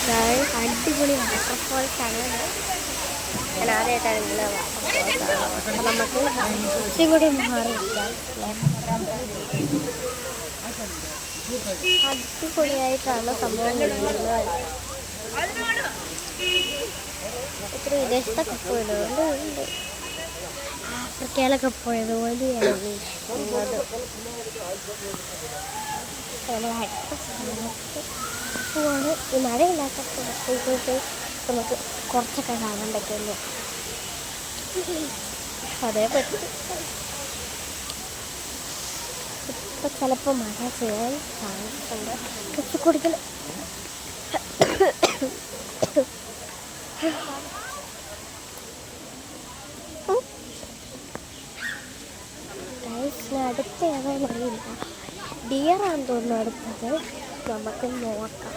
അടിപൊളി വാട്ടർഫോൾസ് ആണ്. ഞാൻ ആദ്യമായിട്ടാണ് വാട്ടർഫോൾസ്. അപ്പം നമുക്ക് ഇച്ചിരി കൂടി മാറിയിരിക്കാം. അടിപൊളിയായിട്ടാണ് സംഭവം കഴിയുന്നത്. ഇത്തിരി വിദേശത്തൊക്കെ പോയതുകൊണ്ട് ഉണ്ട്, ആഫ്രിക്കയിലൊക്കെ പോയതുപോലെയാണ് വീശുന്നത്. നമ്മൾ അടുത്ത സ്ഥലത്ത് പോവാണ്. ഈ മഴയില്ലാത്ത സ്ഥലത്തേക്ക് നമുക്ക് കുറച്ചൊക്കെ കാണാൻ പറ്റുള്ളൂ. അതേ പറ്റും. ഇപ്പം ചിലപ്പോൾ മഴ ചെയ്യാൻ ചാൻസുണ്ട്. കുറച്ച് കുടിക്കണം. അടുത്ത ഏതാണെന്ന് അറിയില്ല. ഡിയറാണെന്ന് തോന്നുന്നു അടുത്തത്. നമുക്ക് നോക്കാം.